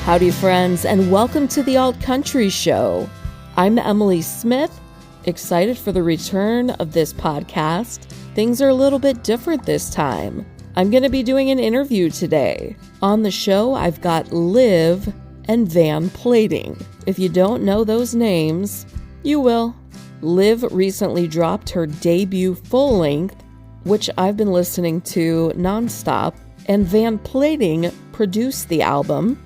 Howdy, friends, and welcome to the Alt Country Show. I'm Emily Smith, excited for the return of this podcast. Things are a little bit different this time. I'm going to be doing an interview today. On the show, I've got Liv and Van Plating. If you don't know those names, you will. Liv recently dropped her debut full-length, which I've been listening to nonstop, and Van Plating produced the album,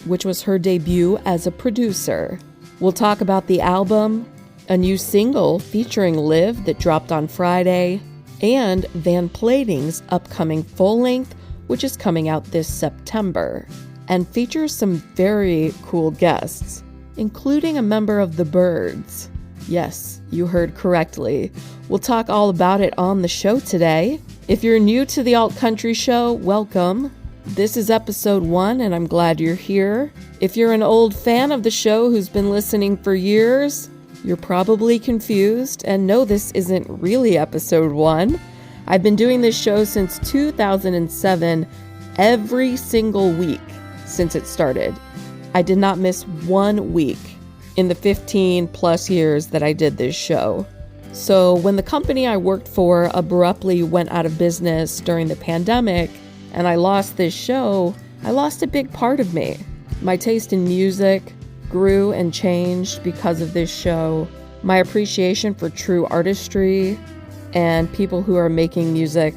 which was her debut as a producer. We'll talk about the album, a new single featuring Liv that dropped on Friday, and Van Plating's upcoming full-length, which is coming out this September, and features some very cool guests, including a member of the Byrds. Yes, you heard correctly. We'll talk all about it on the show today. If you're new to the Alt Country Show, welcome. This is episode 1, and I'm glad you're here. If you're an old fan of the show who's been listening for years, you're probably confused and no, this isn't really episode 1. I've been doing this show since 2007, every single week since it started. I did not miss 1 week in the 15 plus years that I did this show. So when the company I worked for abruptly went out of business during the pandemic, and I lost this show, I lost a big part of me. My taste in music grew and changed because of this show. My appreciation for true artistry and people who are making music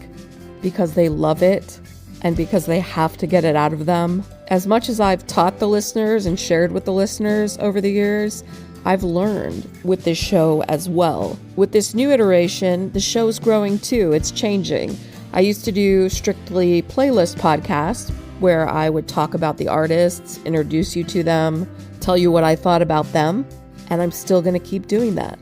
because they love it and because they have to get it out of them. As much as I've taught the listeners and shared with the listeners over the years, I've learned with this show as well. With this new iteration, the show's growing too. It's changing. I used to do strictly playlist podcasts where I would talk about the artists, introduce you to them, tell you what I thought about them, and I'm still going to keep doing that.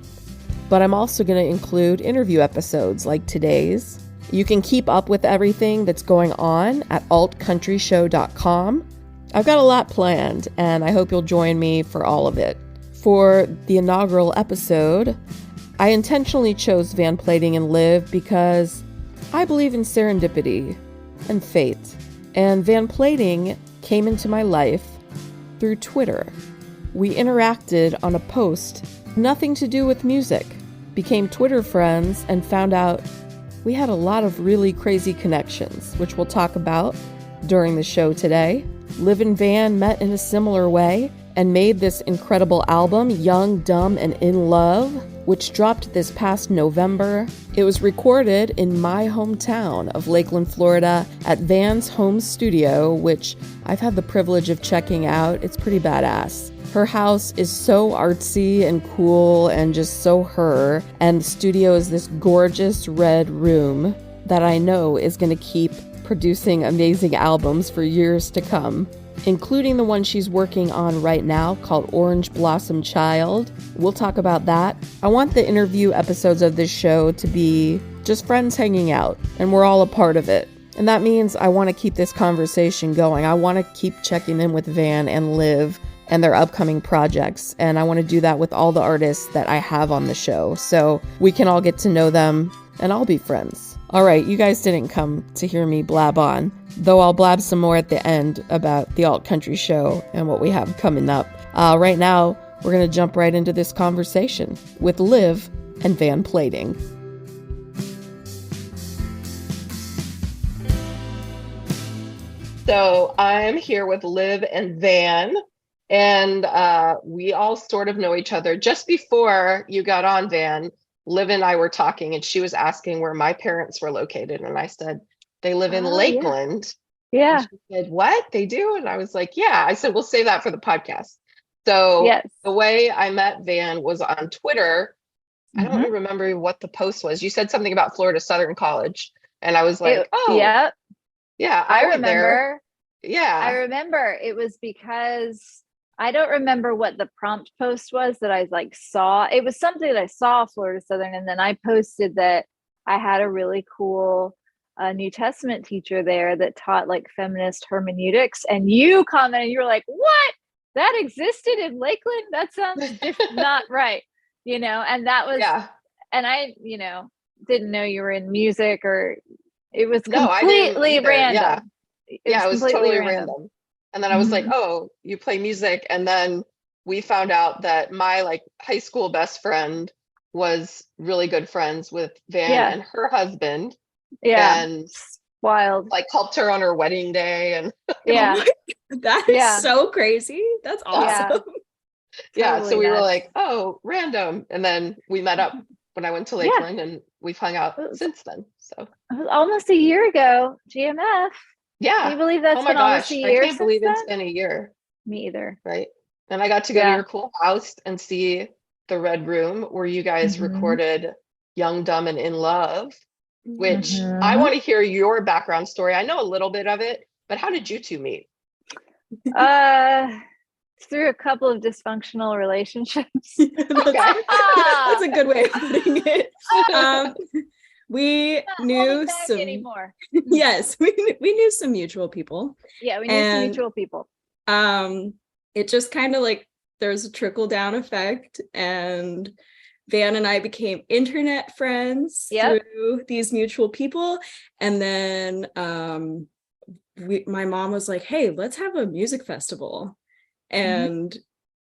But I'm also going to include interview episodes like today's. You can keep up with everything that's going on at altcountryshow.com. I've got a lot planned, and I hope you'll join me for all of it. For the inaugural episode, I intentionally chose Van Plating and Liv because I believe in serendipity and fate, and Van Plating came into my life through Twitter. We interacted on a post, nothing to do with music, became Twitter friends, and found out we had a lot of really crazy connections, which we'll talk about during the show today. Liv and Van met in a similar way and made this incredible album, Young, Dumb, and in Love, which dropped this past November. It was recorded in my hometown of Lakeland, Florida, at Van's home studio, which I've had the privilege of checking out. It's pretty badass. Her house is so artsy and cool and just so her, and the studio is this gorgeous red room that I know is going to keep producing amazing albums for years to come, including the one she's working on right now called Orange Blossom Child. We'll talk about that. I want the interview episodes of this show to be just friends hanging out, and we're all a part of it. And that means I want to keep this conversation going. I want to keep checking in with Van and Liv and their upcoming projects, and I want to do that with all the artists that I have on the show, so we can all get to know them, and I'll be friends. All right, you guys didn't come to hear me blab on, though I'll blab some more at the end about the Alt Country Show and what we have coming up. Right now, we're going to jump right into this conversation with Liv and Van Plating. So I'm here with Liv and Van, and we all sort of know each other. Just before you got on, Van, Liv and I were talking, and she was asking where my parents were located, and I said, they live in Lakeland. Yeah. And she said, what? They do? And I was like, yeah. I said, we'll save that for the podcast. So yes. The way I met Van was on Twitter. I don't remember what the post was. You said something about Florida Southern College. And I was like, yeah, I went remember. There. Yeah. I remember. It was because I don't remember what the prompt post was that I saw. It was something that I saw Florida Southern. And then I posted that I had a really cool New Testament teacher there that taught feminist hermeneutics. And you commented, you were like, what? That existed in Lakeland? That sounds not right. And that was, and I, didn't know you were in music, or it was completely random. It was totally random. And then I was like, Mhm. oh, you play music. And then we found out that my like high school best friend was really good friends with Van Yeah. and her husband, Yeah. and Wild. like helped her on her wedding day. And Yeah. Oh my God, that is Yeah. so crazy. That's Yeah. awesome. yeah, Totally so we were nuts. like, oh, random. And then we met up when I went to Yeah. Lakeland, and we've hung out It was, since then. So it was almost a year ago, GMF. Can yeah. you believe that's Oh my been almost gosh. a I year can't since believe it's then? been a year. Me either. Right. And I got to go to Yeah. your cool house and see the Red Room where you guys Mhm. recorded Young, Dumb, and in Love, which I Mhm. want to hear your background story. I know a little bit of it, but how did you two meet? Through a couple of dysfunctional relationships. That's a good way of putting it. We Not holding knew back some anymore. yes, we knew some mutual people. Yeah, we knew some And mutual people. It just kind of like there's a trickle down effect, and Van and I became internet friends Yep. through these mutual people. And then my mom was like, hey, let's have a music festival. And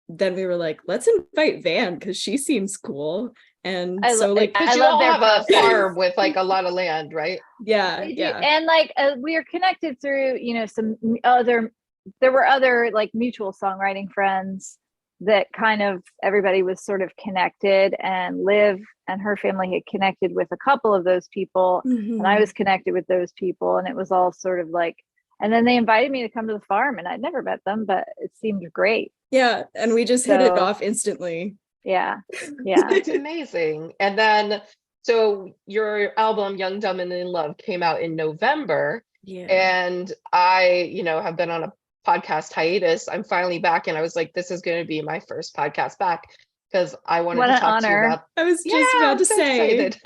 then we were like, let's invite Van because she seems cool. And so like, Because you love all their have a process. farm with like a lot of land, right? yeah, They do. yeah. And like we are connected through, you know, some other, there were other like mutual songwriting friends that kind of everybody was sort of connected, and Liv and her family had connected with a couple of those people, Mhm. and I was connected with those people, and it was all sort of like, and then they invited me to come to the farm, and I'd never met them, but it seemed great. Yeah, and we just hit it So- off instantly. Yeah. Yeah. That's amazing. And then, so your album Young, Dumb, and in Love came out in November. Yeah. And I, have been on a podcast hiatus. I'm finally back, and I was like, this is going to be my first podcast back because I wanted What to an talk to you honor. about. I was just Yeah, about I'm to so say excited.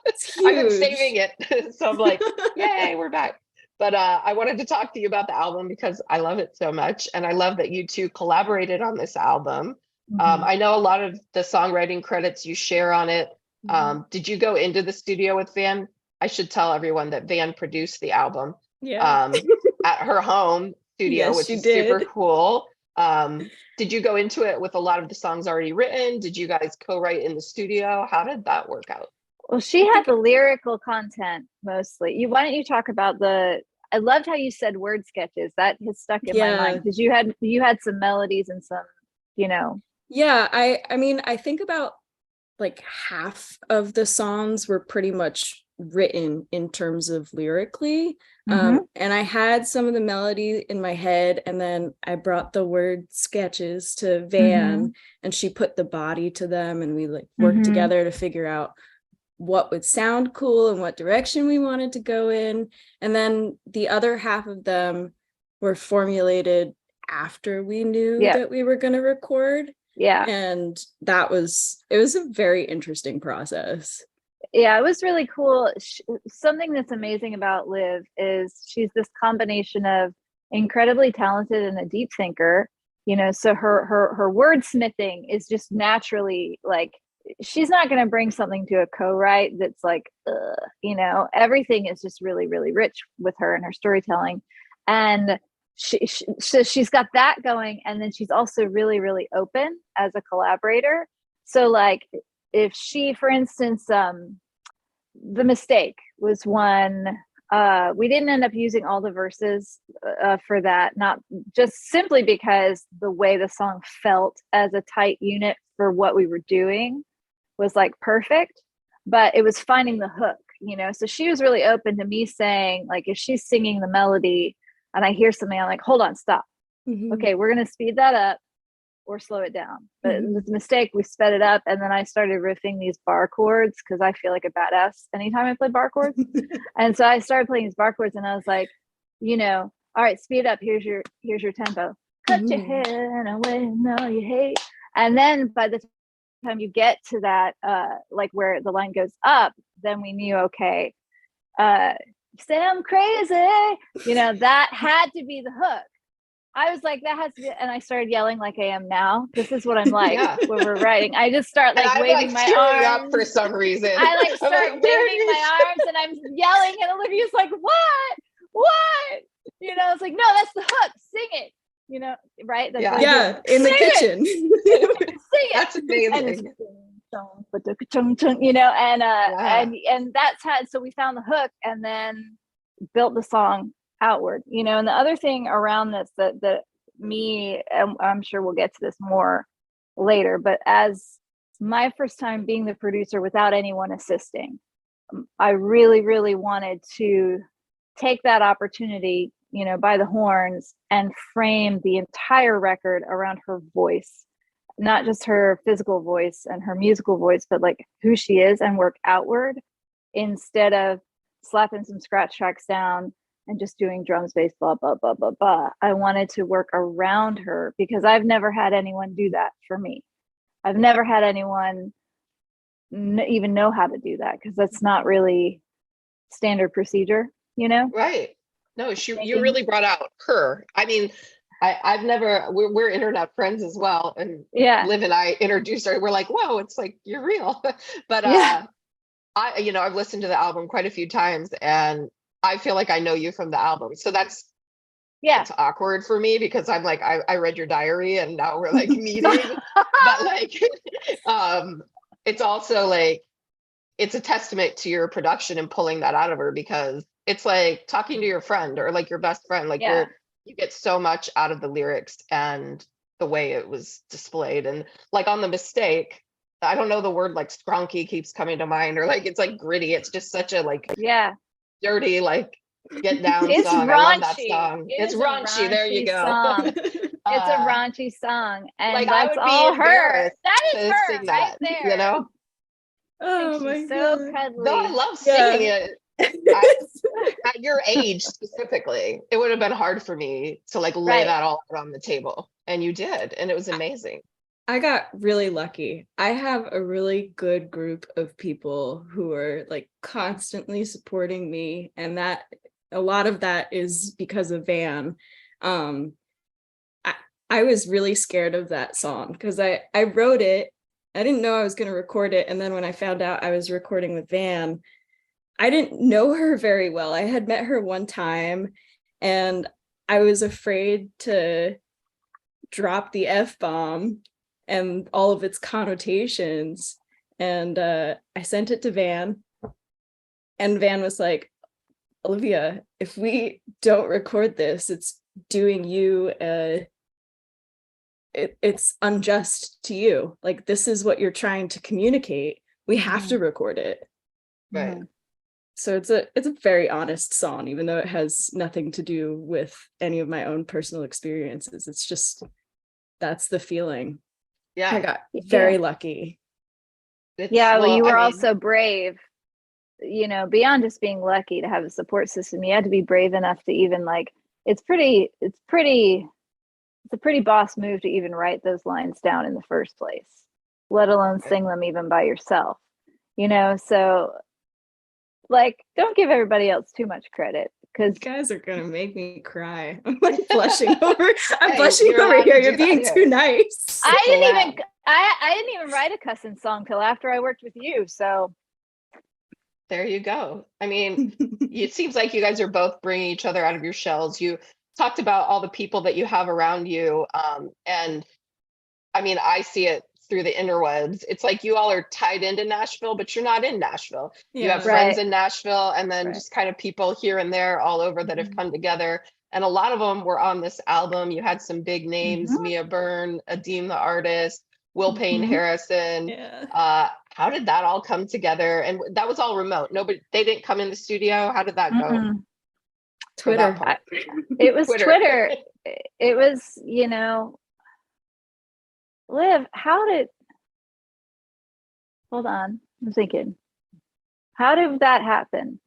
it's I've been huge. saving it. So I'm like, yay, we're back. But I wanted to talk to you about the album because I love it so much. And I love that you two collaborated on this album. Mhm. I know a lot of the songwriting credits you share on it. Did you go into the studio with Van? I should tell everyone that Van produced the album Yeah. at her home studio, Yes, which she is super did. cool. Did you go into it with a lot of the songs already written? Did you guys co-write in the studio? How did that work out? Well, she had the lyrical content mostly. Why don't you talk about I loved how you said word sketches. That has stuck in my mind because you had some melodies and some, Yeah, I mean, I think about like half of the songs were pretty much written in terms of lyrically. Mhm. And I had some of the melody in my head, and then I brought the word sketches to Van, and she put the body to them, and we like worked together to figure out what would sound cool and what direction we wanted to go in. And then the other half of them were formulated after we knew that we were going to record. Yeah. And it was a very interesting process. Yeah, it was really cool. Something that's amazing about Liv is she's this combination of incredibly talented and a deep thinker, so her wordsmithing is just naturally like, she's not going to bring something to a co-write that's like, everything is just really, really rich with her and her storytelling. And she's got that going. And then she's also really, really open as a collaborator. So like if she, for instance, The Mistake was one, we didn't end up using all the verses for that, not just simply because the way the song felt as a tight unit for what we were doing was like perfect, but it was finding the hook, so she was really open to me saying, like, if she's singing the melody and I hear something, I'm like, hold on, stop. Okay, we're going to speed that up or slow it down. But with The Mistake, we sped it up, and then I started riffing these bar chords because I feel like a badass anytime I play bar chords. And so I started playing these bar chords, and I was like, all right, speed up. Here's your tempo. Cut your hair away and all you hate. And then by the time you get to that, like where the line goes up, then we knew, okay, say I'm crazy. That had to be the hook. I was like, that has to be, and I started yelling like I am now. This is what I'm like when we're writing. I just start like waving my arms up for some reason. I like start waving my arms and I'm yelling, and Olivia's like, what? It's like, no, that's the hook. sing it, right? That's Yeah. what Yeah, in the Sing it! kitchen. Sing it. That's And it's amazing. Yeah. and that's how, so we found the hook and then built the song outward, and the other thing around this that me, and I'm sure we'll get to this more later, but as my first time being the producer without anyone assisting, I really, really wanted to take that opportunity, by the horns, and frame the entire record around her voice, not just her physical voice and her musical voice, but like who she is, and work outward instead of slapping some scratch tracks down and just doing drums, bass, blah, blah, blah, blah, blah. I wanted to work around her because I've never had anyone do that for me. I've never had anyone even know how to do that because that's not really standard procedure, Right. No, you really brought out her. I mean, I've never, we're internet friends as well. And Yeah. Liv and I introduced her. We're like, whoa, it's like, you're real. But Yeah. I've listened to the album quite a few times and I feel like I know you from the album. So it's awkward for me because I'm like, I read your diary and now we're like meeting. But like, it's also like, it's a testament to your production and pulling that out of her, because it's like talking to your friend or like your best friend. Like you get so much out of the lyrics and the way it was displayed. And like on The Mistake, I don't know, the word like skronky keeps coming to mind, or like it's like gritty. It's just such a like dirty, like get down it's song. Raunchy. I love that song. It's raunchy. There you go. Song. It's a raunchy song, and like that's all her. That is her sing right that, there. Oh my so God. cuddly. No, I love singing it. At your age specifically, it would have been hard for me to like lay that all out on the table, and you did, and it was amazing. I got really lucky. I have a really good group of people who are like constantly supporting me, and that a lot of that is because of Van. I was really scared of that song because I wrote it. I didn't know I was going to record it, and then when I found out I was recording with Van, I didn't know her very well. I had met her one time, and I was afraid to drop the F-bomb and all of its connotations. And I sent it to Van, and Van was like, Olivia, if we don't record this, it's doing you it's unjust to you. Like, this is what you're trying to communicate. We have to record it. Right. So it's a very honest song, even though it has nothing to do with any of my own personal experiences. It's just, that's the feeling. Yeah. I got very lucky. Well, you were also brave, beyond just being lucky to have a support system. You had to be brave enough to even like, it's a pretty boss move to even write those lines down in the first place, let alone sing them even by yourself, so like, don't give everybody else too much credit, because you guys are gonna make me cry. I'm like blushing over. I'm blushing over here. You're being too nice. I didn't even write a cussing song till after I worked with you. So there you go. I mean, it seems like you guys are both bringing each other out of your shells. You talked about all the people that you have around you, and I mean, I see it through the interwebs. It's like you all are tied into Nashville, but you're not in Nashville. You have friends in Nashville, and then just kind of people here and there all over that have come together. And a lot of them were on this album. You had some big names, Mia Byrne, Adeem the artist, Will Payne Harrison. How did that all come together? And that was all remote. They didn't come in the studio. How did that go? Twitter. It was Twitter. It was, Liv, hold on, I'm thinking, how did that happen?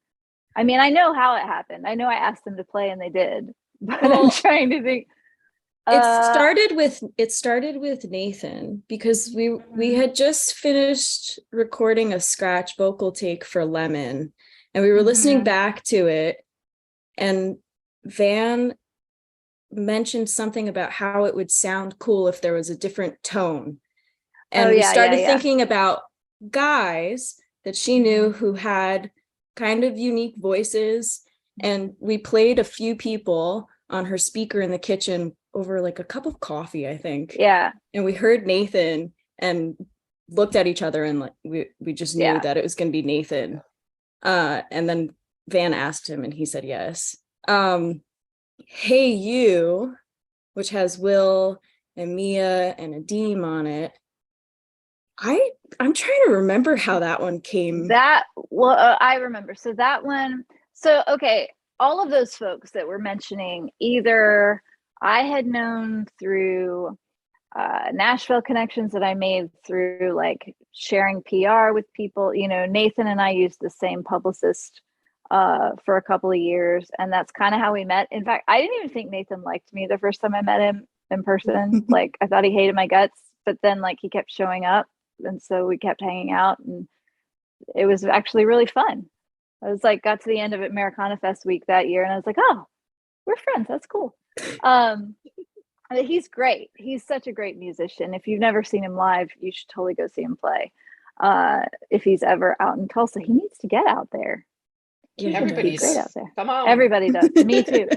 I mean, I know how it happened. I know I asked them to play and they did, but I'm trying to think. It started with Nathan, because we had just finished recording a scratch vocal take for Lemon, and we were listening back to it, and Van mentioned something about how it would sound cool if there was a different tone. And we started thinking about guys that she knew who had kind of unique voices. And we played a few people on her speaker in the kitchen over like a cup of coffee, I think. Yeah. And we heard Nathan and looked at each other, and like we just knew that it was going to be Nathan. And then Van asked him and he said yes. Hey You, which has Will and Mia and Adeem on it. I'm trying to remember how that one came. I remember. So that one, okay, all of those folks that we're mentioning, either I had known through Nashville connections that I made through like sharing PR with people. You know, Nathan and I used the same publicist for a couple of years, and that's kind of how we met. In fact, I didn't even think Nathan liked me the first time I met him in person. Like, I thought he hated my guts, but then like he kept showing up, and so we kept hanging out, and it was actually really fun. I was like, got to the end of Americana Fest week that year, and I was like, oh, we're friends. That's cool. He's great. He's such a great musician. If you've never seen him live, you should totally go see him play. If he's ever out in Tulsa, he needs to get out there. Yeah, everybody's great out there. Come on. Everybody does. Me too.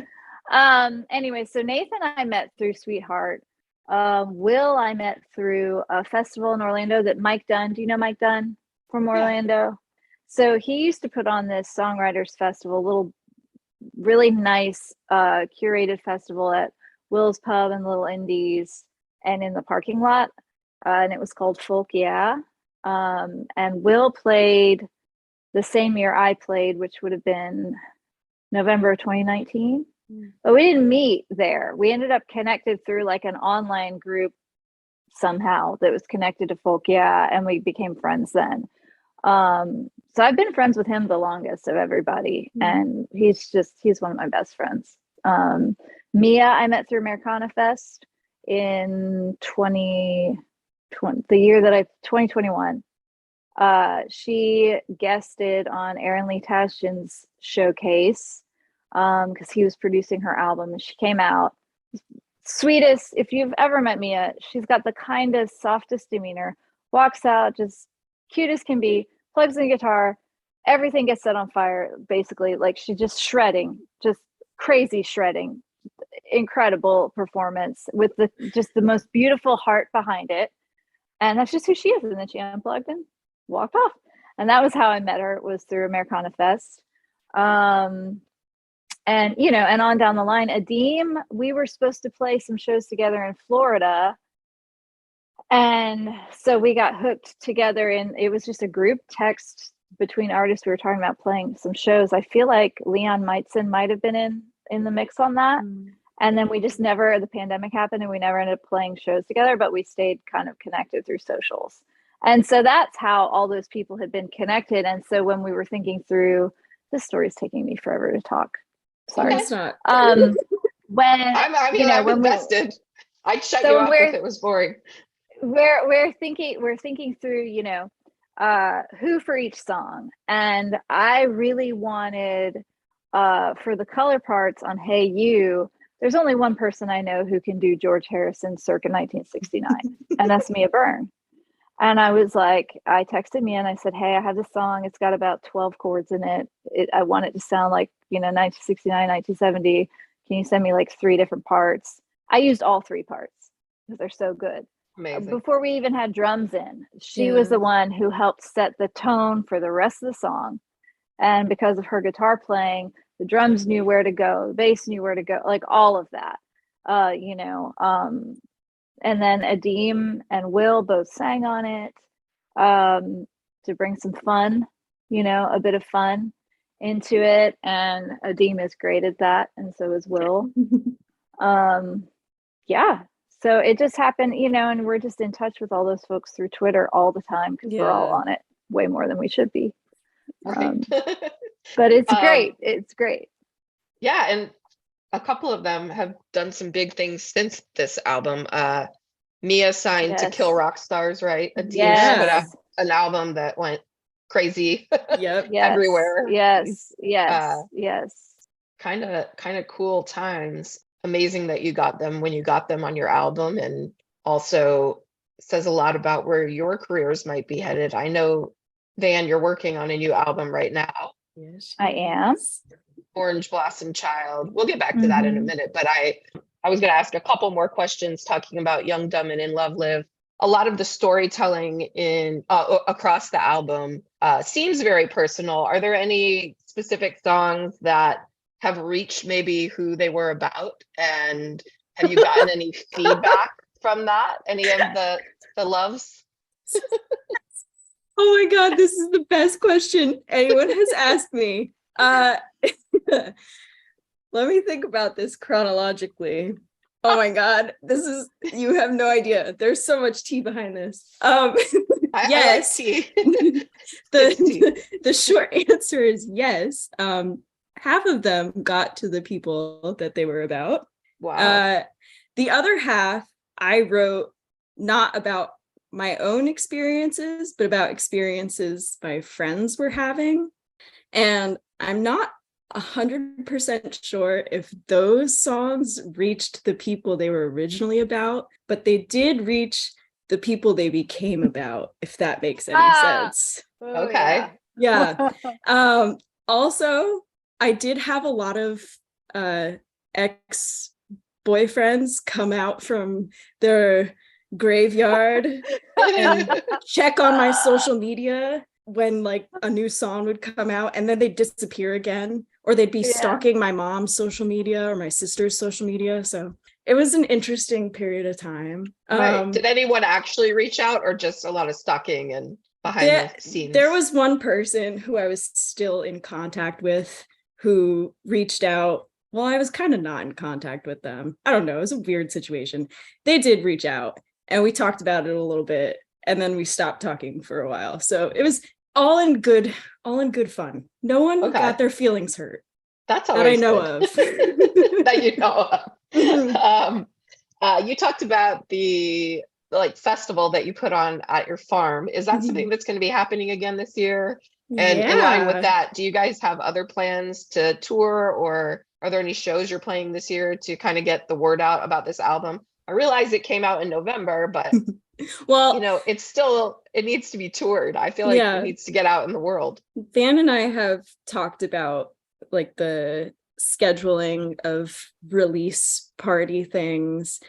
Anyway, so Nathan I met through Sweetheart. Will I met through a festival in Orlando that Mike Dunn. Do you know Mike Dunn from Orlando? So he used to put on this Songwriters Festival, little really nice curated festival at Will's Pub and Little Indies and in the parking lot. And it was called Folk Yeah. And Will played the same year I played, which would have been November of 2019. But we didn't meet there. We ended up connected through like an online group somehow that was connected to Folk Yeah, and we became friends then. So I've been friends with him the longest of everybody, and he's one of my best friends. Mia I met through Americana Fest in 2020, the year that 2021. She guested on Aaron Lee Tasjan's showcase because he was producing her album, and she came out. Sweetest, if you've ever met Mia, she's got the kindest, softest demeanor, walks out just cute as can be, plugs in a guitar, everything gets set on fire, basically. Like, she's just shredding, just crazy shredding. Incredible performance with the most beautiful heart behind it. And that's just who she is. And then she unplugged and walked off. And that was how I met her, was through Americana Fest. And, you know, and on down the line, Adeem, we were supposed to play some shows together in Florida. And so we got hooked together, and it was just a group text between artists. We were talking about playing some shows. I feel like Leon Meitzen might have been in the mix on that. And then we just never, the pandemic happened and we never ended up playing shows together, but we stayed kind of connected through socials. And so that's how all those people had been connected. And so when we were thinking through, this story's taking me forever to talk. Sorry. It's not. When I'm invested. I'd shut you up if it was boring. We're thinking through, you know, who for each song. And I really wanted for the color parts on Hey You, there's only one person I know who can do George Harrison circa 1969, and that's Mia Byrne. And I was like, I texted Mia and I said, hey, I have this song. It's got about 12 chords in it. I want it to sound like, you know, 1969, 1970. Can you send me like 3 different parts? I used all 3 parts because they're so good. Amazing. Before we even had drums in, she was the one who helped set the tone for the rest of the song. And because of her guitar playing, the drums knew where to go, the bass knew where to go, like all of that, you know. And then Adeem and Will both sang on it to bring some fun, you know, a bit of fun into it. And Adeem is great at that, and so is Will. Yeah. So it just happened, you know, and we're just in touch with all those folks through Twitter all the time because we're all on it way more than we should be. Right. But it's great. It's great. Yeah. And a couple of them have done some big things since this album. Mia signed to Kill Rock Stars, right? Adeem put out an album that went crazy everywhere. Yes. Kind of cool times. Amazing that you got them when you got them on your album, and also says a lot about where your careers might be headed. I know, Van, you're working on a new album right now. Yes, I am. Orange Blossom Child. We'll get back to that in a minute, but I was going to ask a couple more questions talking about Young, Dumb, and In Love Live. A lot of the storytelling in across the album seems very personal. Are there any specific songs that have reached maybe who they were about? And have you gotten any feedback from that? Any of the loves? Oh my God, this is the best question anyone has asked me. Let me think about this chronologically. Oh my God, you have no idea. There's so much tea behind this. Yes. I like tea. The short answer is yes. Half of them got to the people that they were about. Wow. The other half I wrote not about my own experiences, but about experiences my friends were having. And I'm not 100% sure if those songs reached the people they were originally about, but they did reach the people they became about, if that makes any sense. Okay. Yeah. Also, I did have a lot of ex-boyfriends come out from their graveyard and check on my social media when like a new song would come out, and then they'd disappear again, or they'd be stalking my mom's social media or my sister's social media. So it was an interesting period of time. Right. Did anyone actually reach out, or just a lot of stalking and behind the scenes? There was one person who I was still in contact with who reached out. Well, I was kind of not in contact with them. I don't know. It was a weird situation. They did reach out and we talked about it a little bit, and then we stopped talking for a while. So it was all in good fun. No one got their feelings hurt. That's always that I know good. of. That you know of. You talked about the festival that you put on at your farm. Is that something that's going to be happening again this year? And in line with that, do you guys have other plans to tour, or are there any shows you're playing this year to kind of get the word out about this album? I realize it came out in November, but well, it needs to be toured. I feel like it needs to get out in the world. Van and I have talked about like the scheduling of release party things,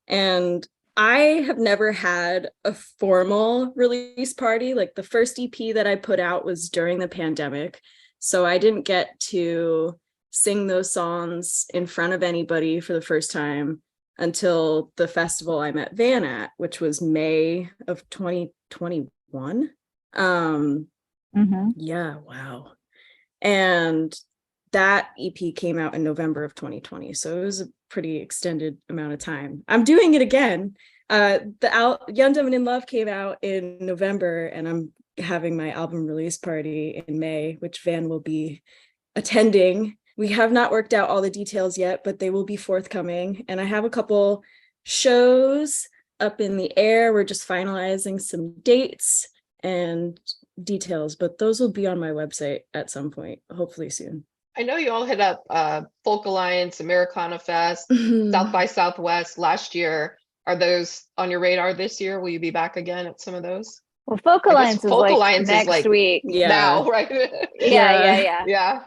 and I have never had a formal release party. Like the first EP that I put out was during the pandemic, so I didn't get to sing those songs in front of anybody for the first time until the festival I met Van at, which was May of 2021. Yeah, wow. And that EP came out in November of 2020. So it was a pretty extended amount of time. I'm doing it again. The Young, Dumb, and In Love came out in November, and I'm having my album release party in May, which Van will be attending. We have not worked out all the details yet, but they will be forthcoming. And I have a couple shows up in the air. We're just finalizing some dates and details, but those will be on my website at some point, hopefully soon. I know you all hit up Folk Alliance, Americana Fest, South by Southwest last year. Are those on your radar this year? Will you be back again at some of those? Well, Folk Alliance is next week. Now, right? Yeah.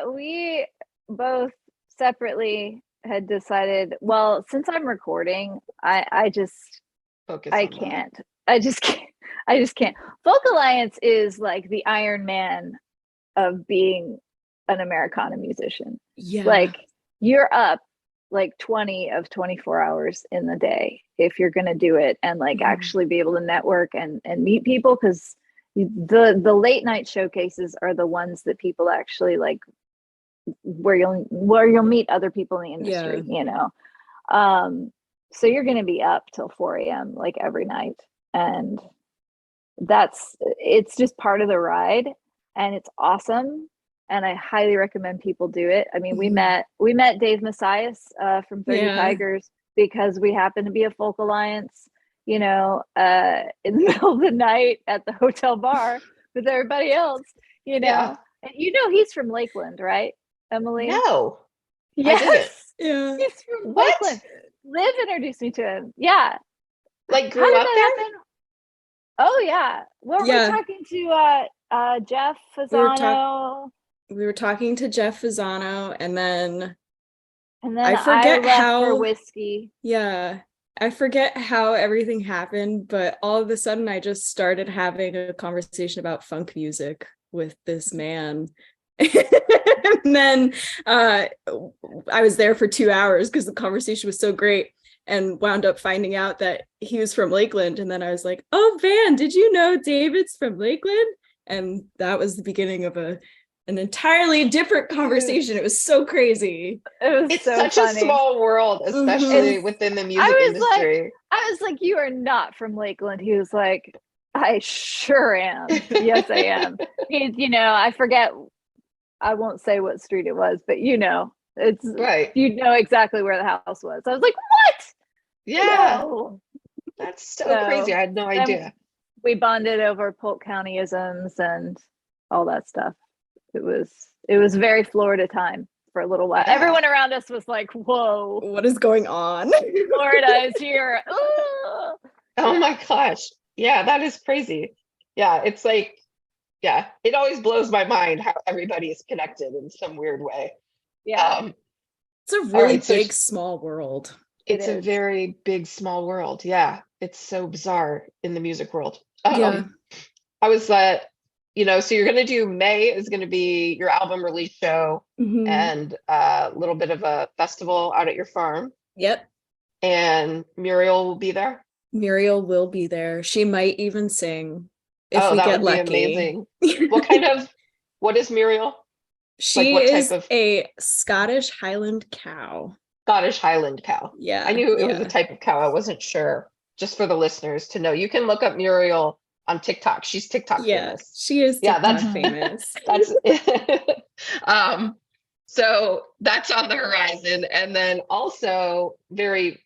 We both separately had decided, well, since I'm recording, I just can't. Folk Alliance is like the Iron Man of being an Americana musician. Yeah. Like you're up like 20 of 24 hours in the day if you're going to do it, and like actually be able to network and meet people, because the late night showcases are the ones that people actually like, where you'll meet other people in the industry, you know. So you're going to be up till 4 a.m. like every night, and it's just part of the ride, and it's awesome, and I highly recommend people do it. I mean, we met Dave Messias from 30 Tigers because we happened to be a Folk Alliance, you know, in the middle of the night at the hotel bar with everybody else, you know. Yeah. And you know he's from Lakeland, right, Emily? No. Yes. Yeah. He's from Lakeland. Liv introduced me to him. Yeah. Like grew up there? Happen? Oh yeah. Well, we're talking to Jeff Fasano. we were talking to Jeff Fasano, and then I forget how for whiskey. Yeah. I forget how everything happened, but all of a sudden I just started having a conversation about funk music with this man. And then I was there for 2 hours because the conversation was so great, and wound up finding out that he was from Lakeland. And then I was like, oh, Van, did you know David's from Lakeland? And that was the beginning of an entirely different conversation. It was so crazy. It's so such funny. A small world, especially within the music industry. I was like, you are not from Lakeland. He was like, I sure am. Yes, I am. I forget, I won't say what street it was, but it's right. You know exactly where the house was. I was like, what? Yeah. No. That's so crazy. I had no idea. We bonded over Polk County-isms and all that stuff. It was very Florida time for a little while. Yeah. Everyone around us was like, whoa, what is going on? Florida is here. Oh my gosh. Yeah, that is crazy. Yeah, it's like, yeah, it always blows my mind how everybody is connected in some weird way. Yeah. It's a really big, small world. It's a very big, small world. Yeah. It's so bizarre in the music world. Yeah. I was so you're going to do May is going to be your album release show, and a little bit of a festival out at your farm. Yep. And Muriel will be there. Muriel will be there. She might even sing if we get lucky. Amazing. What is Muriel? She is a Scottish Highland cow. Scottish Highland cow. Yeah. I knew it was a type of cow. I wasn't sure. Just for the listeners to know, you can look up Muriel on TikTok. She's TikTok famous. She is TikTok that's famous. That's so that's on the horizon. And then also very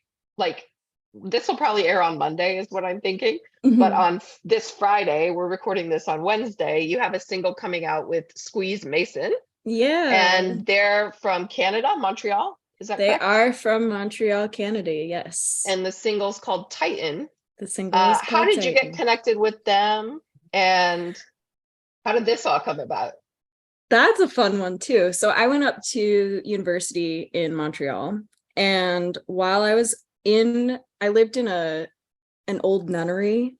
this will probably air on Monday is what I'm thinking. But on this Friday, we're recording this on Wednesday, you have a single coming out with Squeeze Mason. Yeah. And they're from Canada, Montreal. Is that correct? They are from Montreal, Canada. Yes. And the single's called Titan. The single is called How did Titan. You get connected with them? And how did this all come about? That's a fun one too. So I went up to university in Montreal, and while I was I lived in an old nunnery,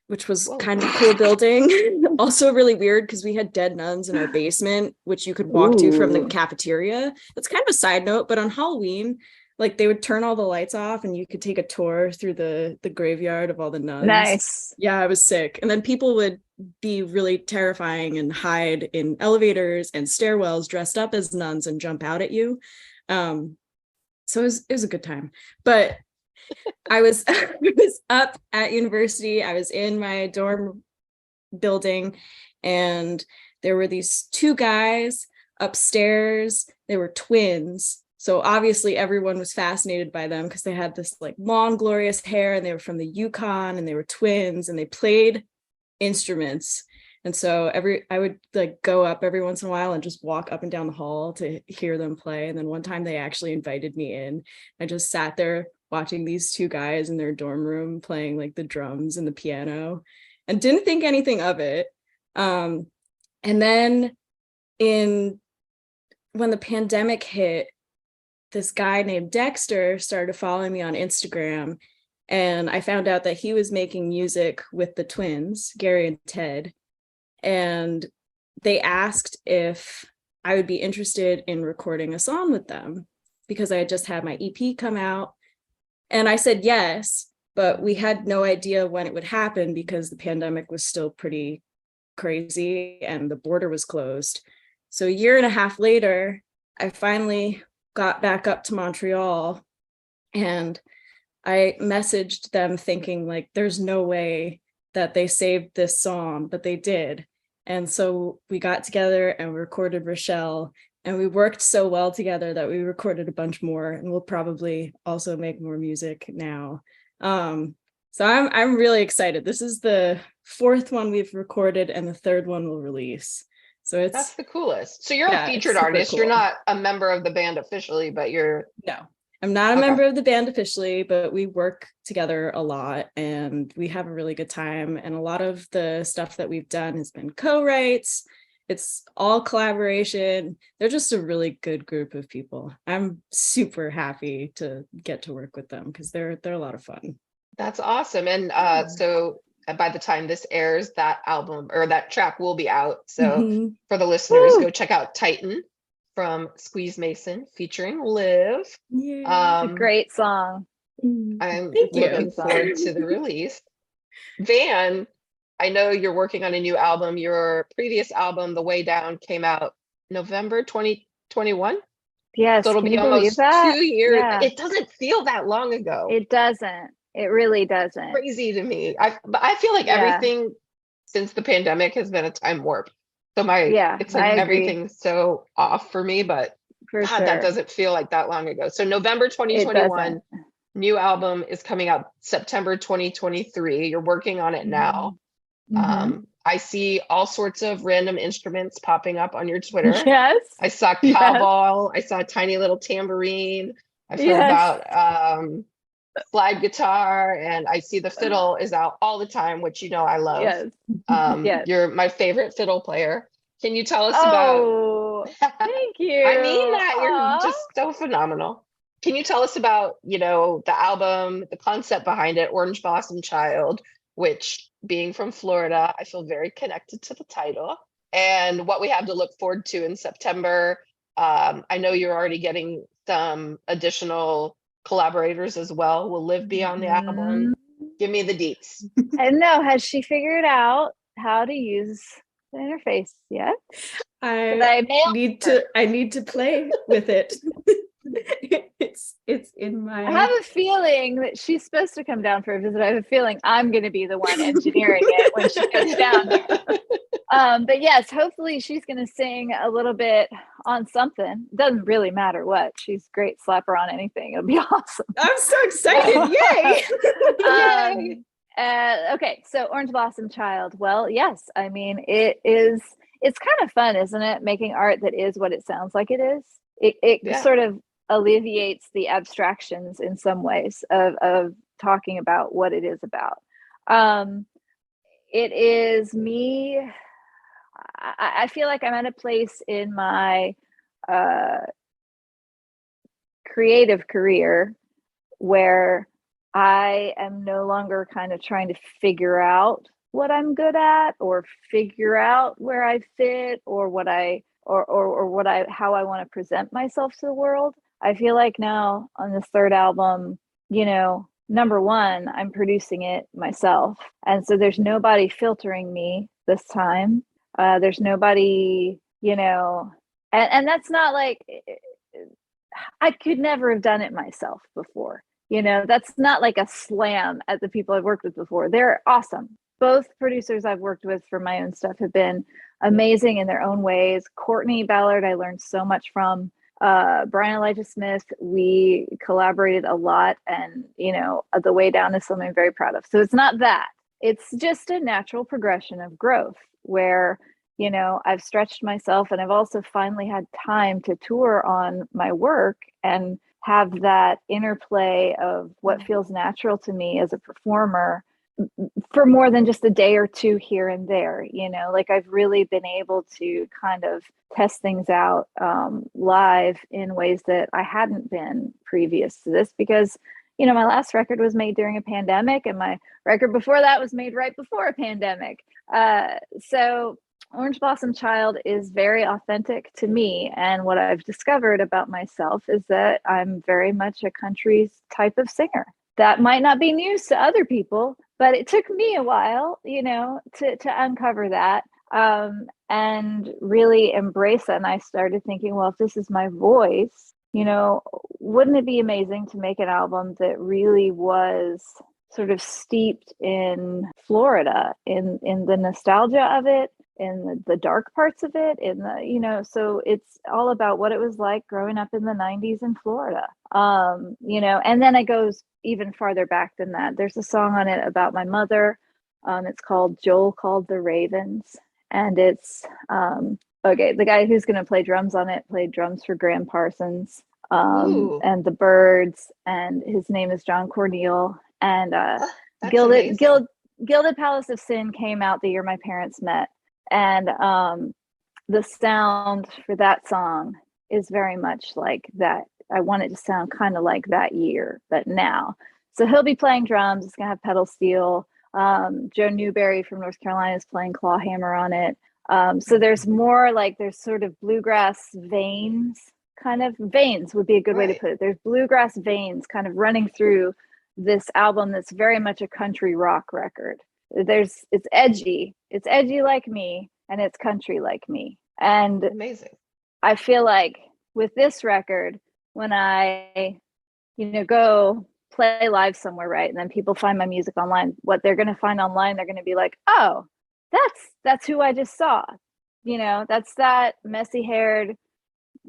which was kind of a cool building. Also really weird because we had dead nuns in our basement, which you could walk to from the cafeteria. That's kind of a side note, but on Halloween, they would turn all the lights off and you could take a tour through the graveyard of all the nuns. Nice. Yeah, I was sick. And then people would be really terrifying and hide in elevators and stairwells dressed up as nuns and jump out at you. So it was a good time. But I was up at university. I was in my dorm building, and there were these two guys upstairs. They were twins. So obviously everyone was fascinated by them because they had this long, glorious hair, and they were from the Yukon, and they were twins, and they played instruments. And so I would go up every once in a while and just walk up and down the hall to hear them play. And then one time they actually invited me in. I just sat there watching these two guys in their dorm room playing the drums and the piano, and didn't think anything of it. And then when the pandemic hit, this guy named Dexter started following me on Instagram, and I found out that he was making music with the twins, Gary and Ted. And they asked if I would be interested in recording a song with them because I had just had my EP come out. And I said yes, but we had no idea when it would happen because the pandemic was still pretty crazy and the border was closed. So a year and a half later, I finally got back up to Montreal, and I messaged them thinking there's no way that they saved this song, but they did. And so we got together and we recorded Rochelle, and we worked so well together that we recorded a bunch more, and we'll probably also make more music now. So I'm really excited. This is the fourth one we've recorded, and the third one we'll release. So that's the coolest. So you're a featured artist. Cool. You're not a member of the band officially, but No, I'm not a member of the band officially, but we work together a lot and we have a really good time. And a lot of the stuff that we've done has been co-writes, It's all collaboration. They're just a really good group of people. I'm super happy to get to work with them because they're a lot of fun. That's awesome. And so by the time this airs, that album or that track will be out. So for the listeners, go check out Titan from Squeeze Mason featuring Liv. Yeah. It's a great song. I'm looking forward to the release. Van, I know you're working on a new album. Your previous album, The Way Down, came out November 2021. Yes, so it'll can be you almost believe that? 2 years. Yeah. It doesn't feel that long ago. It doesn't. It really doesn't. Crazy to me. But I feel like everything since the pandemic has been a time warp. So it's like everything's so off for me, but God, that doesn't feel like that long ago. So November 2021, new album is coming out September 2023. You're working on it now. I see all sorts of random instruments popping up on your Twitter. Yes. I saw cowbell. I saw a tiny little tambourine. I've heard about slide guitar, and I see the fiddle is out all the time, which I love. Yes. You're my favorite fiddle player. Can you tell us about thank you. I mean that you're just so phenomenal. Can you tell us about, the album, the concept behind it, Orange Blossom Child, which being from Florida, I feel very connected to the title, and what we have to look forward to in September. I know you're already getting some additional collaborators as well. Will Liv be on the album? Give me the deets. I don't know. Has she figured out how to use the interface yet? I need to play with it. It's in my. I have a feeling that she's supposed to come down for a visit. I have a feeling I'm going to be the one engineering it when she goes down here. But yes, hopefully she's going to sing a little bit on something. Doesn't really matter what. She's great. Slap her on anything. It'll be awesome. I'm so excited. Yay! Okay, so Orange Blossom Child. Well, yes. I mean, it's kind of fun, isn't it? Making art that is what it sounds like it is. It sort of alleviates the abstractions in some ways of talking about what it is about. It is me. I feel like I'm at a place in my creative career where I am no longer kind of trying to figure out what I'm good at or figure out where I fit or what I how I want to present myself to the world. I feel like now on this third album, number one, I'm producing it myself. And so there's nobody filtering me this time. There's nobody, and that's not like, I could never have done it myself before. That's not like a slam at the people I've worked with before. They're awesome. Both producers I've worked with for my own stuff have been amazing in their own ways. Courtney Ballard, I learned so much from. Brian Elijah Smith, we collaborated a lot, and The Way Down is something I'm very proud of. So it's not that. It's just a natural progression of growth where, I've stretched myself, and I've also finally had time to tour on my work and have that interplay of what feels natural to me as a performer for more than just a day or two here and there. Like I've really been able to kind of test things out live in ways that I hadn't been previous to this, because my last record was made during a pandemic, and my record before that was made right before a pandemic. So Orange Blossom Child is very authentic to me, and what I've discovered about myself is that I'm very much a country type of singer. That might not be news to other people, but it took me a while, to uncover that and really embrace it. And I started thinking, well, if this is my voice, wouldn't it be amazing to make an album that really was sort of steeped in Florida, in the nostalgia of it, in the dark parts of it, in the, so it's all about what it was like growing up in the 90s in Florida. And then it goes even farther back than that. There's a song on it about my mother. It's called Joel Called the Ravens. And it's, the guy who's going to play drums on it played drums for Graham Parsons and the Byrds. And his name is John Corneal. And Gilded Palace of Sin came out the year my parents met. And the sound for that song is very much like that. I want it to sound kind of like that year, but now. So he'll be playing drums. It's gonna have pedal steel. Joe Newberry from North Carolina is playing clawhammer on it. So there's more like there's sort of bluegrass veins, kind of veins would be a good way to put it. There's bluegrass veins kind of running through this album that's very much a country rock record. It's edgy like me, and it's country like me. And amazing. I feel like with this record, when I, go play live somewhere, right, and then people find my music online, what they're going to find online, they're going to be like, oh, that's who I just saw. That's that messy haired,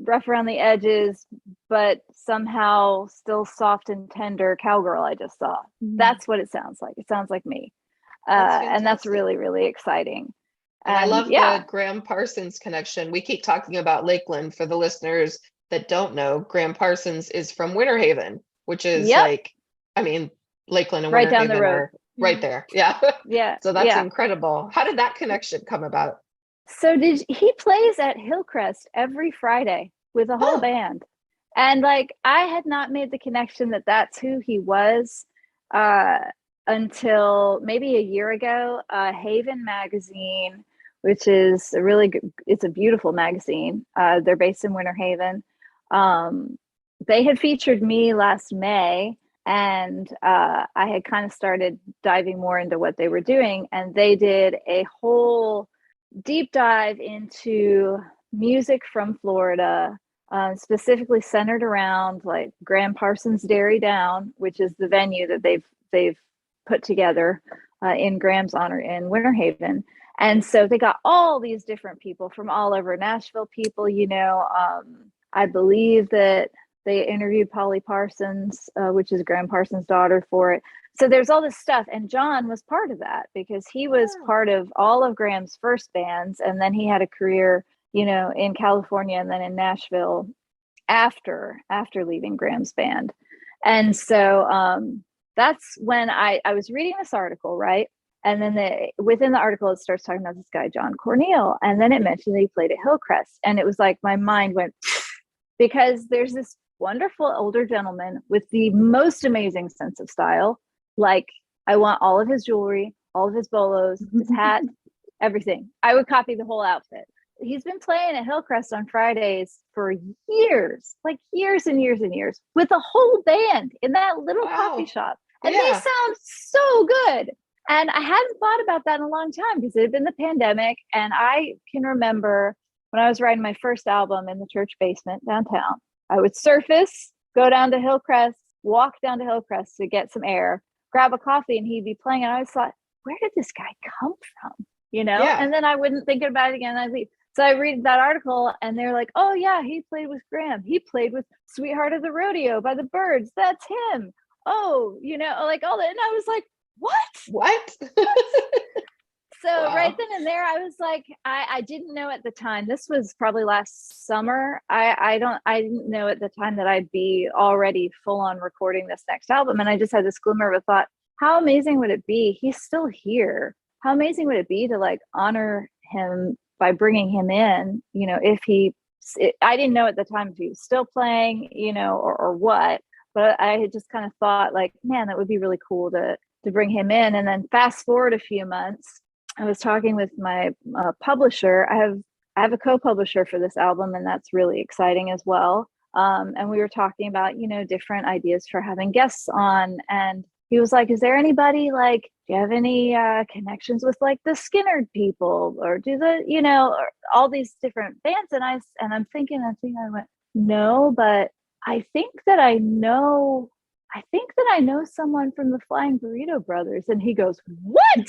rough around the edges, but somehow still soft and tender cowgirl I just saw. That's what it sounds like. It sounds like me. And that's really, really exciting. And I love the Gram Parsons connection. We keep talking about Lakeland. For the listeners that don't know, Gram Parsons is from Winter Haven, which is Lakeland and right Winter down Haven the road. are right there. Yeah. Yeah. So that's incredible. How did that connection come about? So he plays at Hillcrest every Friday with a whole band. And like, I had not made the connection that that's who he was until maybe a year ago. Haven Magazine, which is it's a beautiful magazine. They're based in Winter Haven. They had featured me last May, and I had kind of started diving more into what they were doing. And they did a whole deep dive into music from Florida, specifically centered around like Gram Parsons Dairy Down, which is the venue that they've put together in Graham's honor in Winter Haven. And so they got all these different people from all over Nashville people, I believe that they interviewed Polly Parsons, which is Gram Parsons' daughter, for it. So there's all this stuff. And John was part of that because he was part of all of Graham's first bands. And then he had a career, in California and then in Nashville after leaving Graham's band. And so that's when I was reading this article, right? And then within the article, it starts talking about this guy, John Corneal. And then it mentioned that he played at Hillcrest. And it was like my mind went, because there's this wonderful older gentleman with the most amazing sense of style. Like, I want all of his jewelry, all of his bolos, his hat, everything. I would copy the whole outfit. He's been playing at Hillcrest on Fridays for years, like years and years and years, with a whole band in that little coffee shop. And they sound so good. And I hadn't thought about that in a long time because it had been the pandemic. And I can remember when I was writing my first album in the church basement downtown, I would surface, go down to Hillcrest, walk down to Hillcrest to get some air, grab a coffee, and he'd be playing. And I always thought, where did this guy come from? And then I wouldn't think about it again. I'd leave. So I read that article and they're like, oh yeah, he played with Gram. He played with Sweetheart of the Rodeo by the Byrds. That's him. Oh, like all that. And I was like, what? So right then and there, I was like, I didn't know at the time. This was probably last summer. I didn't know at the time that I'd be already full on recording this next album. And I just had this glimmer of a thought, how amazing would it be? He's still here. How amazing would it be to like honor him by bringing him in, I didn't know at the time if he was still playing, or what, but I had just kind of thought like, man, that would be really cool to bring him in. And then fast forward a few months, I was talking with my publisher. I have a co-publisher for this album, and that's really exciting as well. And we were talking about, different ideas for having guests on. And he was like, is there anybody like, do you have any connections with like the Skynyrd people or or all these different bands? And I'm thinking, I went, no, but I think that I know someone from the Flying Burrito Brothers. And he goes, what?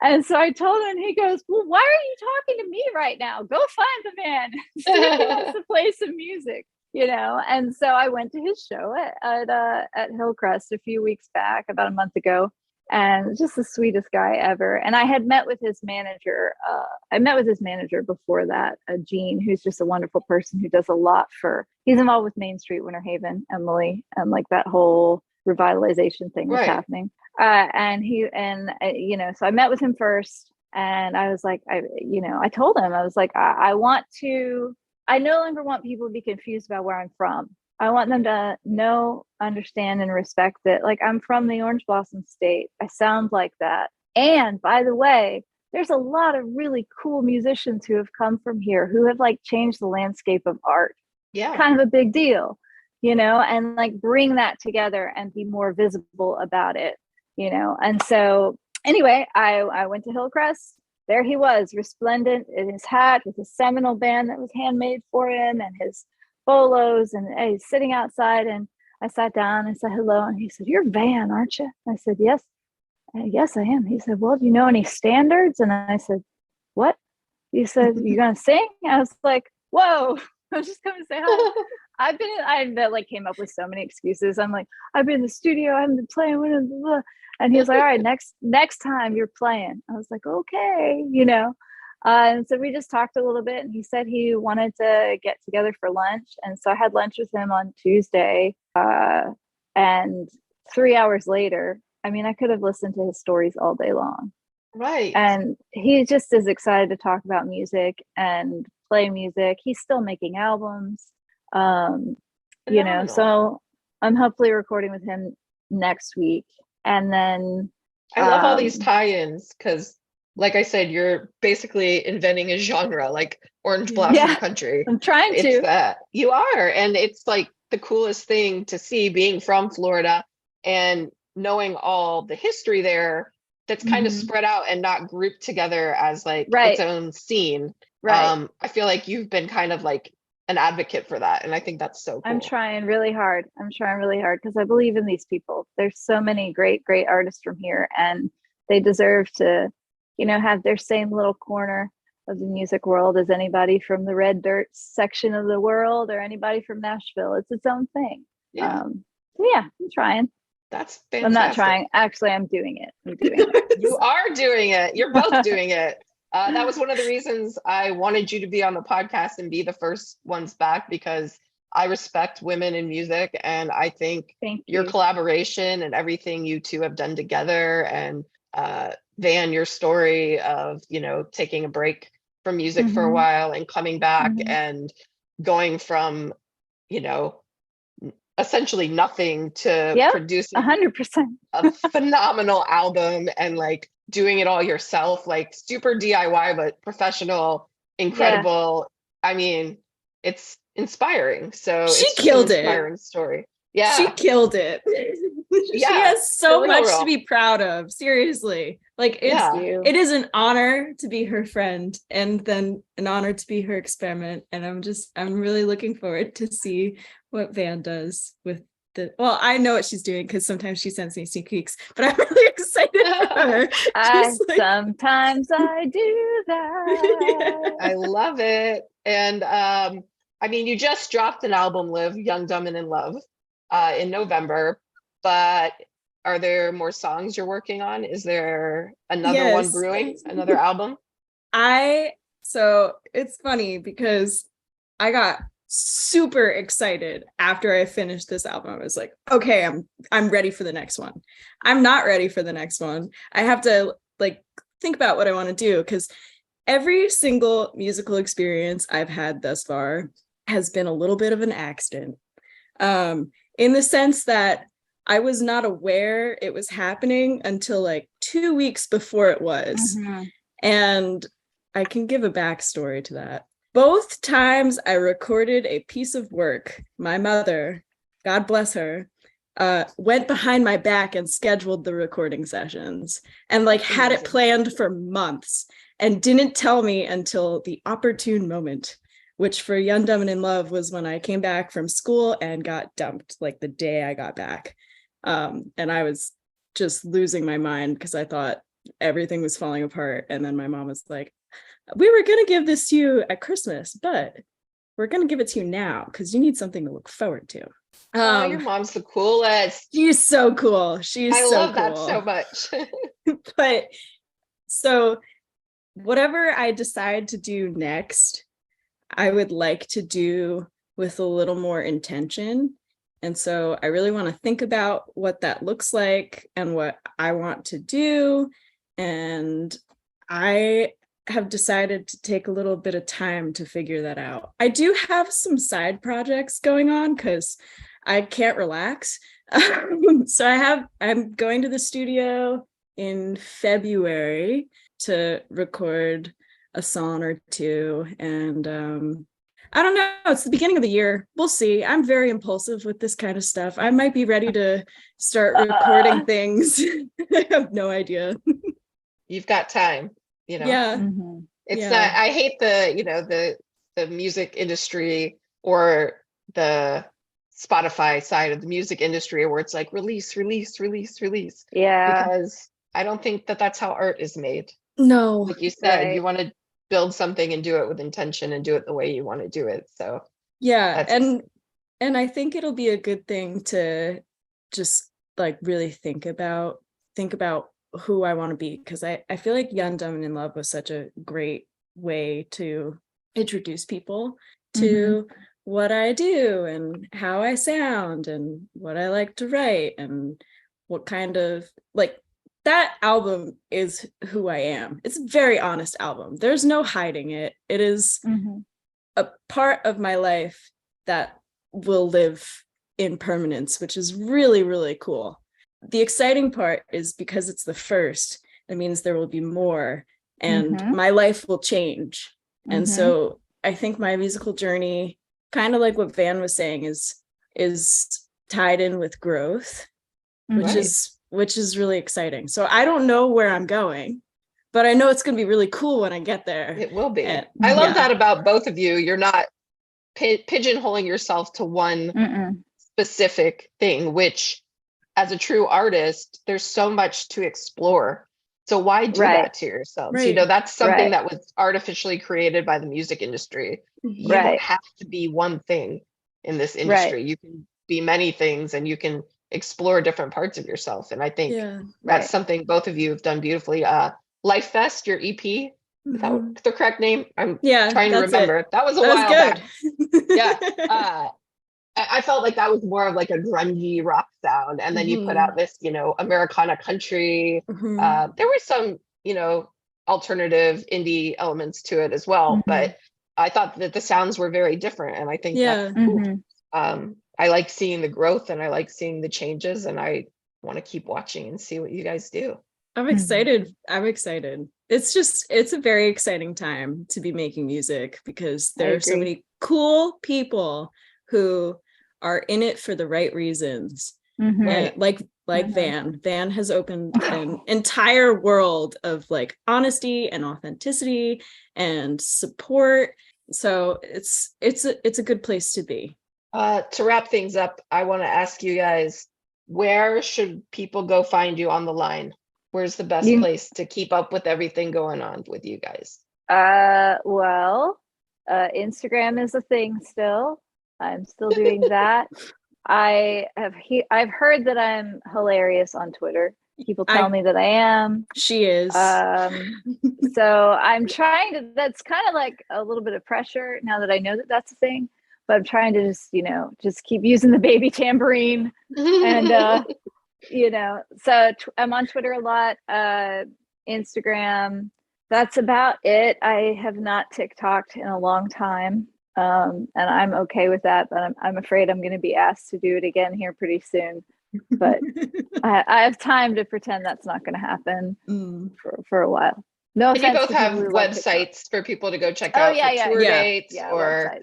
And so I told him, and he goes, well, why are you talking to me right now? Go find the man. See if he wants to play some music, And so I went to his show at Hillcrest a few weeks back, about a month ago, and just the sweetest guy ever. And I had met with his manager. Before that, Gene, who's just a wonderful person who does a lot he's involved with Main Street Winter Haven, Emily, and like that whole revitalization thing that's happening. So I met with him first, And I was like, I told him, I was like, I no longer want people to be confused about where I'm from. I want them to know, understand, and respect that, like, I'm from the Orange Blossom State. I sound like that. And by the way, there's a lot of really cool musicians who have come from here who have like changed the landscape of art. Yeah. Kind of a big deal, and like bring that together and be more visible about it, And so anyway, I went to Hillcrest. There he was, resplendent in his hat with his Seminole band that was handmade for him and his bolos, and he's sitting outside. And I sat down and said hello, and he said, "You're Van, aren't you?" I said, "Yes." "Yes, I am." He said, "Well, do you know any standards?" And I said, "What?" He said, "You gonna sing?" I was like, "Whoa, I was just coming to say hi." I like came up with so many excuses. I'm like, "I've been in the studio, I haven't been playing," and he was like, "All right, next time you're playing." I was like, "Okay," and so we just talked a little bit, and he said he wanted to get together for lunch. And so I had lunch with him on Tuesday, and 3 hours later, I mean, I could have listened to his stories all day long. Right. And he's just as excited to talk about music and play music. He's still making albums. So I'm hopefully recording with him next week. And then I love all these tie-ins because, like I said, you're basically inventing a genre, like Orange Blossom Country. I'm trying to. It's that you are, and it's like the coolest thing to see, being from Florida and knowing all the history there that's kind of spread out and not grouped together as like its own scene. Right. I feel like you've been kind of like an advocate for that, and I think that's so cool. I'm trying really hard because I believe in these people. There's so many great artists from here, and they deserve to have their same little corner of the music world as anybody from the red dirt section of the world or anybody from Nashville. It's its own thing. I'm trying. That's fantastic. I'm not trying. Actually, I'm doing it. You are doing it. You're both doing it. That was one of the reasons I wanted you to be on the podcast and be the first ones back, because I respect women in music. And I think your collaboration and everything you two have done together, and Van, your story of, taking a break from music for a while and coming back and going from, essentially nothing to producing 100% a phenomenal album and like doing it all yourself, like super DIY, but professional, incredible. I mean, it's inspiring. So she it's killed an inspiring story. Yeah. She killed it. She has so much to be proud of. Seriously. Like it is an honor to be her friend, and then an honor to be her experiment. And I'm really looking forward to see what Van does with I know what she's doing because sometimes she sends me sneak peeks, but I'm really excited for her. Sometimes I do that. I love it. And I mean, you just dropped an album, Liv, Young, Dumb, and in Love, in November, but are there more songs you're working on? Is there another one brewing, another album? So it's funny because I got super excited after I finished this album. I was like, okay, I'm ready for the next one. I'm not ready for the next one. I have to like think about what I want to do, because every single musical experience I've had thus far has been a little bit of an accident, in the sense that I was not aware it was happening until like 2 weeks before it was. And I can give a backstory to that. Both times I recorded a piece of work, my mother, God bless her, went behind my back and scheduled the recording sessions and like had it planned for months and didn't tell me until the opportune moment, which for Young, Dumb, and in Love was when I came back from school and got dumped like the day I got back. And I was just losing my mind because I thought everything was falling apart. And then my mom was like, we were going to give this to you at Christmas, but we're going to give it to you now because you need something to look forward to. Your mom's the coolest. She's so cool. I love that so much. But so whatever I decide to do next, I would like to do with a little more intention. And so I really want to think about what that looks like and what I want to do. And I have decided to take a little bit of time to figure that out. I do have some side projects going on because I can't relax. So I'm going to the studio in February to record a song or two. And I don't know, it's the beginning of the year. We'll see. I'm very impulsive with this kind of stuff. I might be ready to start recording things. I have no idea. You've got time, Yeah. It's Yeah. not, I hate the music industry or the Spotify side of the music industry where it's like release. Yeah. Because I don't think that that's how art is made. No. Like you said, Right. you want to build something and do it with intention and do it the way you want to do it. So Yeah. that's And I think it'll be a good thing to just like really think about who I want to be, because I feel like Young, Dumb, and in Love was such a great way to introduce people to what I do and how I sound and what I like to write and what kind of, like, that album is who I am. It's a very honest album. There's no hiding it. It is a part of my life that will live in permanence, which is really, really cool. The exciting part is because it's the first, it means there will be more and my life will change. And so I think my musical journey, kind of like what Van was saying, is tied in with growth, which is really exciting. So I don't know where I'm going, but I know it's going to be really cool when I get there. it will be. And, I love that about both of you. You're not pigeonholing yourself to one specific thing, which as a true artist, there's so much to explore. So why do that to yourselves? Right. That's something that was artificially created by the music industry. You don't have to be one thing in this industry. You can be many things and you can explore different parts of yourself. And I think that's something both of you have done beautifully. Life Fest, your EP, is that the correct name? I'm trying to remember. It. That was a while back. Yeah. I felt like that was more of like a grungy rock sound. And then you put out this, Americana country. There were some, alternative indie elements to it as well. But I thought that the sounds were very different. And I think that's cool. I like seeing the growth and I like seeing the changes, and I want to keep watching and see what you guys do. I'm excited. It's a very exciting time to be making music because there are so many cool people who are in it for the right reasons. And like Van has opened an entire world of like honesty and authenticity and support. So it's a good place to be. To wrap things up, I want to ask you guys, where should people go find you on the line? Where's the best place to keep up with everything going on with you guys? Well, Instagram is a thing still. I'm still doing that. I've heard that I'm hilarious on Twitter. People tell me that I am. She is. So I'm trying to, that's kind of like a little bit of pressure now that I know that that's a thing, but I'm trying to just keep using the baby tambourine and, so I'm on Twitter a lot, Instagram. That's about it. I have not TikToked in a long time. And I'm okay with that, but I'm afraid I'm going to be asked to do it again here pretty soon. But I have time to pretend that's not going to happen for a while. No offense. And you both have websites for people to go check out tour dates or websites.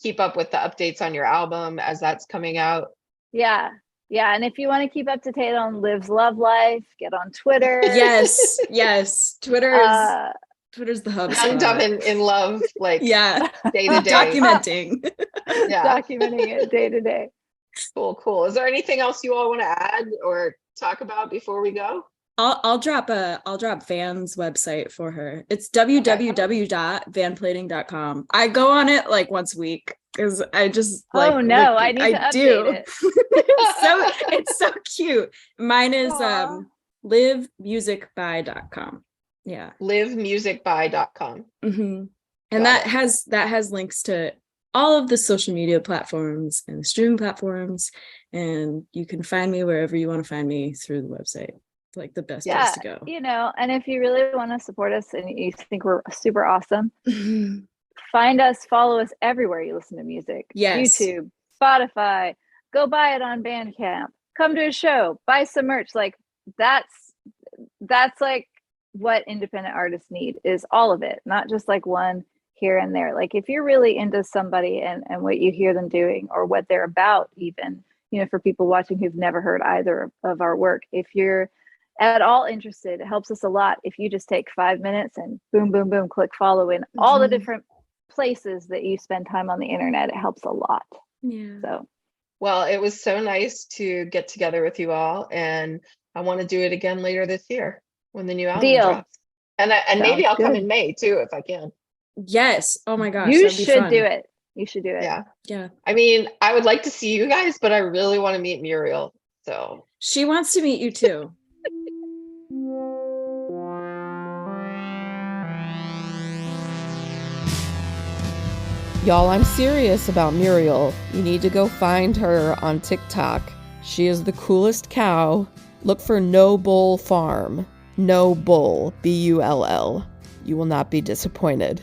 Keep up with the updates on your album as that's coming out. Yeah. And if you want to keep up to date on Liv's Love Life, get on Twitter. Yes. Twitter's the hub. Young, Dumb, and in Love, like day to day. Documenting. Documenting it day to day. Cool. Is there anything else you all want to add or talk about before we go? I'll drop Van's website for her. It's www.vanplating.com. I go on it like once a week because I just I need to update it. It's so cute. Mine is livemusicby.com. Yeah. livemusicby.com. And that has links to all of the social media platforms and streaming platforms, and you can find me wherever you want to find me through the website. like the best Yeah, place to go. you know, and if you really want to support us and you think we're super awesome, find us, follow us everywhere you listen to music. Yes. YouTube, Spotify, go buy it on Bandcamp, come to a show, buy some merch. Like that's like what independent artists need, is all of it, not just like one here and there. Like if you're really into somebody and what you hear them doing or what they're about, even, you know, for people watching who've never heard either of our work, if you're at all interested, it helps us a lot if you just take 5 minutes and boom, boom, boom, click follow in all the different places that you spend time on the internet. It helps a lot. Yeah. So, well, it was so nice to get together with you all, and I want to do it again later this year when the new album drops. And maybe I'll come in May too if I can. Yes. Oh my gosh. You should do it. You should do it. Yeah. Yeah. I mean, I would like to see you guys, but I really want to meet Muriel. So she wants to meet you too. Y'all, I'm serious about Muriel. You need to go find her on TikTok. She is the coolest cow. Look for No Bull Farm. No Bull, Bull. You will not be disappointed.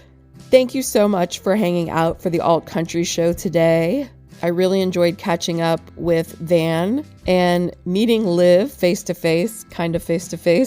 Thank you so much for hanging out for the Alt Country Show today. I really enjoyed catching up with Van and meeting Liv face-to-face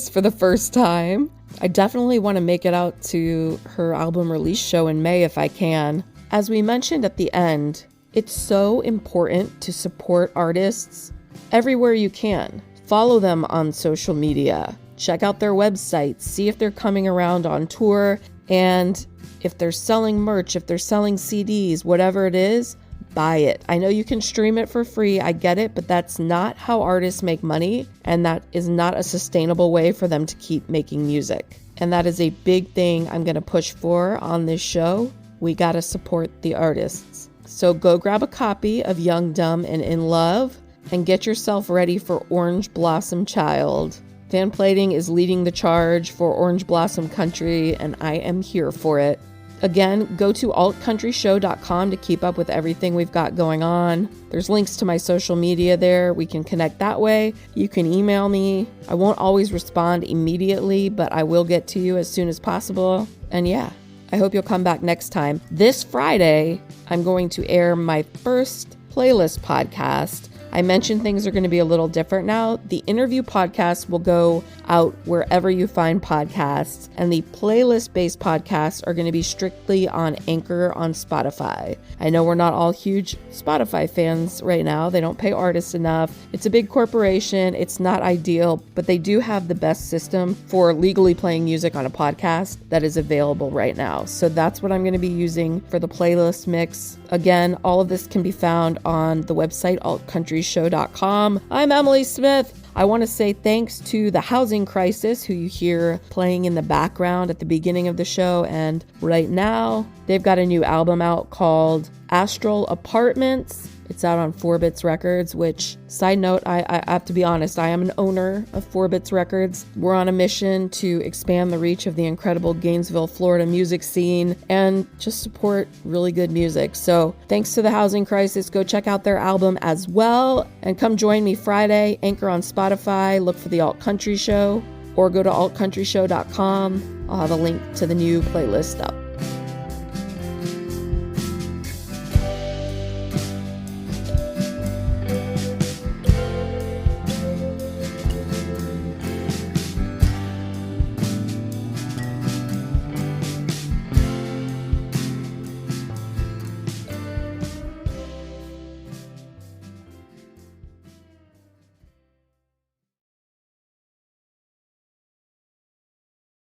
for the first time. I definitely want to make it out to her album release show in May if I can. As we mentioned at the end, it's so important to support artists everywhere you can. Follow them on social media. Check out their websites. See if they're coming around on tour. And if they're selling merch, if they're selling CDs, whatever it is, buy it. I know you can stream it for free. I get it, but that's not how artists make money. And that is not a sustainable way for them to keep making music. And that is a big thing I'm going to push for on this show. We got to support the artists. So go grab a copy of Young, Dumb, and In Love and get yourself ready for Orange Blossom Child. Van Plating is leading the charge for Orange Blossom Country, and I am here for it. Again, go to altcountryshow.com to keep up with everything we've got going on. There's links to my social media there. We can connect that way. You can email me. I won't always respond immediately, but I will get to you as soon as possible. And yeah, I hope you'll come back next time. This Friday, I'm going to air my first playlist podcast. I mentioned things are going to be a little different now. The interview podcast will go out wherever you find podcasts, and the playlist-based podcasts are going to be strictly on Anchor on Spotify. I know we're not all huge Spotify fans right now. They don't pay artists enough. It's a big corporation. It's not ideal, but they do have the best system for legally playing music on a podcast that is available right now. So that's what I'm going to be using for the playlist mix. Again, all of this can be found on the website altcountryshow.com. I'm Emily Smith. I want to say thanks to The Housing Crisis, who you hear playing in the background at the beginning of the show. And right now, they've got a new album out called Astral Apartments. It's out on 4Bits Records, which, side note, I have to be honest, I am an owner of 4Bits Records. We're on a mission to expand the reach of the incredible Gainesville, Florida music scene and just support really good music. So thanks to The Housing Crisis. Go check out their album as well. And come join me Friday, Anchor on Spotify. Look for the Alt Country Show or go to altcountryshow.com. I'll have a link to the new playlist up.